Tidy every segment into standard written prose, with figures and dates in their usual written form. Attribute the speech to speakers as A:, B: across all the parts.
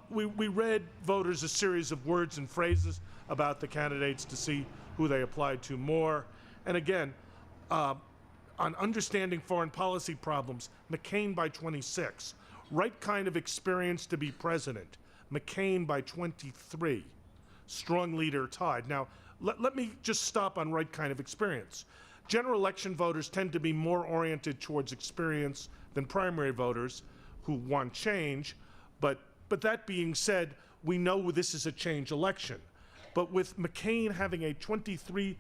A: We read voters a series of words and phrases about the candidates to see who they applied to more. And again, on understanding foreign policy problems, McCain by 26. Right kind of experience to be president, McCain by 23. Strong leader tied. Now, let me just stop on right kind of experience. General election voters tend to be more oriented towards experience than primary voters who want change, but that being said, we know this is a change election. But with McCain having a 23%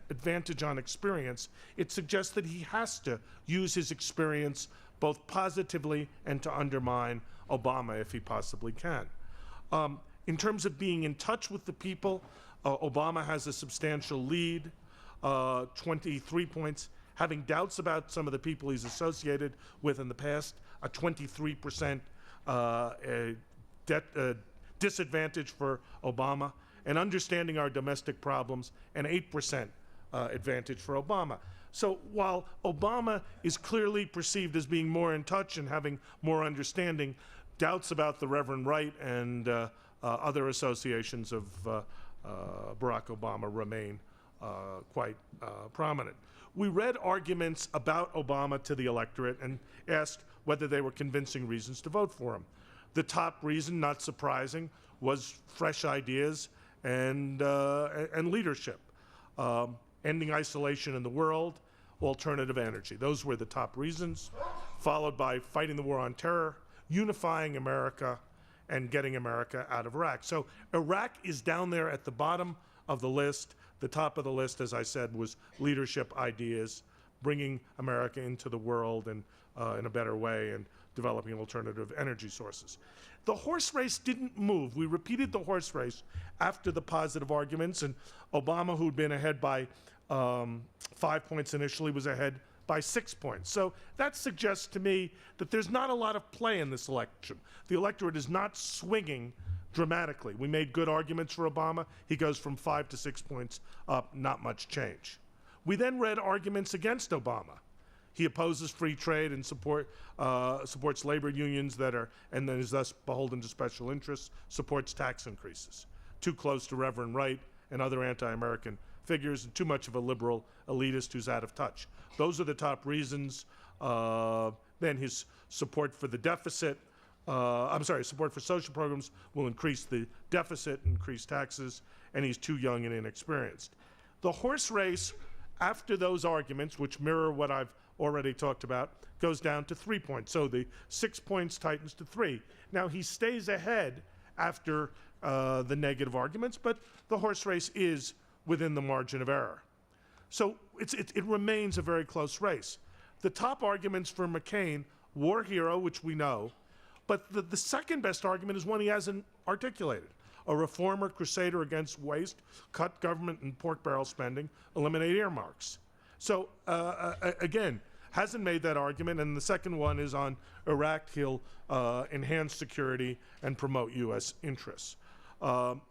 A: advantage on experience, it suggests that he has to use his experience both positively and to undermine Obama if he possibly can. In terms of being in touch with the people, Obama has a substantial lead, 23 points. Having doubts about some of the people he's associated with in the past, a 23% disadvantage for Obama, and understanding our domestic problems, an 8% advantage for Obama. So while Obama is clearly perceived as being more in touch and having more understanding, doubts about the Reverend Wright and other associations of Barack Obama remain quite prominent. We read arguments about Obama to the electorate and asked whether they were convincing reasons to vote for him. The top reason, not surprising, was fresh ideas and leadership. Ending isolation in the world, alternative energy. Those were the top reasons, followed by fighting the war on terror, unifying America, and getting America out of Iraq. So Iraq is down there at the bottom of the list. The top of the list, as I said, was leadership ideas, bringing America into the world and in a better way, and developing alternative energy sources. The horse race didn't move. We repeated the horse race after the positive arguments, and Obama, who'd been ahead by 5 points initially, was ahead by 6 points. So that suggests to me that there's not a lot of play in this election. The electorate is not swinging dramatically. We made good arguments for Obama. He goes from 5 to 6 points up, not much change. We then read arguments against Obama. He opposes free trade and supports labor unions that are, and then is thus beholden to special interests, supports tax increases. Too close to Reverend Wright and other anti-American figures, and too much of a liberal elitist who's out of touch. Those are the top reasons. Then his support for the deficit, support for social programs will increase the deficit, increase taxes, and he's too young and inexperienced. The horse race, after those arguments, which mirror what I've already talked about, goes down to 3 points. So the 6 points tightens to 3. Now he stays ahead after the negative arguments, but the horse race is within the margin of error. So it remains a very close race. The top arguments for McCain, war hero, which we know, but the second best argument is one he hasn't articulated. A reformer, crusader against waste, cut government and pork barrel spending, eliminate earmarks. So again, hasn't made that argument, and the second one is on Iraq. He'll enhance security and promote U.S. interests.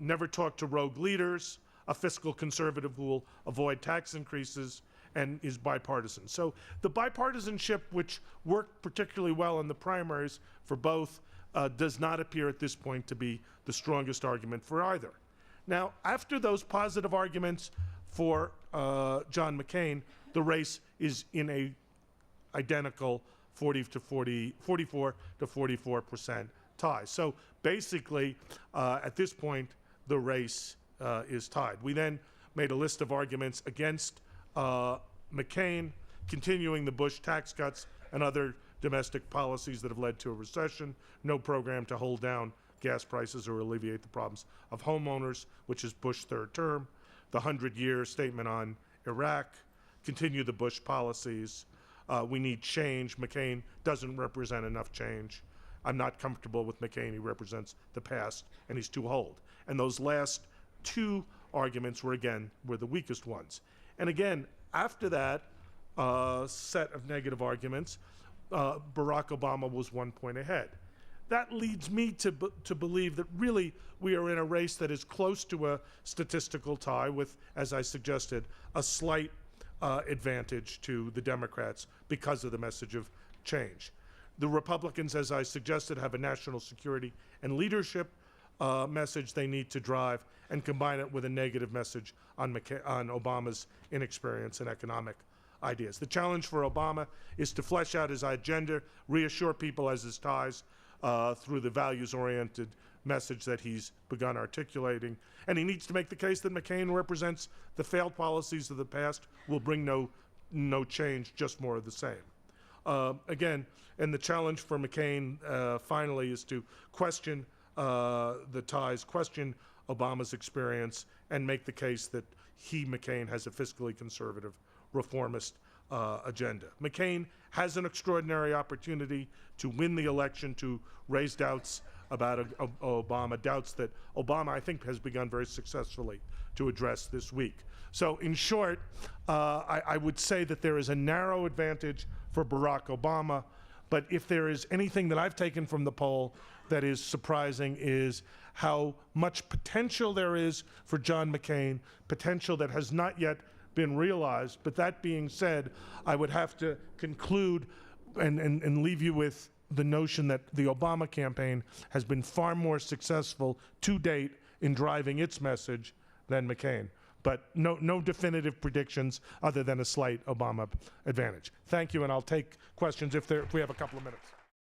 A: Never talk to rogue leaders, a fiscal conservative who will avoid tax increases, and is bipartisan. So the bipartisanship, which worked particularly well in the primaries for both, does not appear at this point to be the strongest argument for either. Now, after those positive arguments for John McCain, the race is in a identical 44 to 44% tie. So basically, at this point, the race is tied. We then made a list of arguments against McCain, continuing the Bush tax cuts and other domestic policies that have led to a recession, no program to hold down gas prices or alleviate the problems of homeowners, which is Bush's third term, the 100-year statement on Iraq, continue the Bush policies. We need change. McCain doesn't represent enough change. I'm not comfortable with McCain. He represents the past, and he's too old. And those last two arguments were the weakest ones. And again, after that set of negative arguments, Barack Obama was 1 point ahead. That leads me to believe that really we are in a race that is close to a statistical tie with, as I suggested, a slight advantage to the Democrats because of the message of change. The Republicans, as I suggested, have a national security and leadership message they need to drive, and combine it with a negative message on Obama's inexperience and economic ideas. The challenge for Obama is to flesh out his agenda, reassure people as his ties through the values-oriented message that he's begun articulating. And he needs to make the case that McCain represents the failed policies of the past, will bring no change, just more of the same. Again, and the challenge for McCain, finally, is to question the ties, question Obama's experience, and make the case that he, McCain, has a fiscally conservative, reformist agenda. McCain has an extraordinary opportunity to win the election, to raise doubts about Obama, doubts that Obama, I think, has begun very successfully to address this week. So in short, I would say that there is a narrow advantage for Barack Obama, but if there is anything that I've taken from the poll that is surprising, is how much potential there is for John McCain, potential that has not yet been realized. But that being said, I would have to conclude and leave you with the notion that the Obama campaign has been far more successful to date in driving its message than McCain. But no definitive predictions other than a slight Obama advantage. Thank you, and I'll take questions if we have a couple of minutes.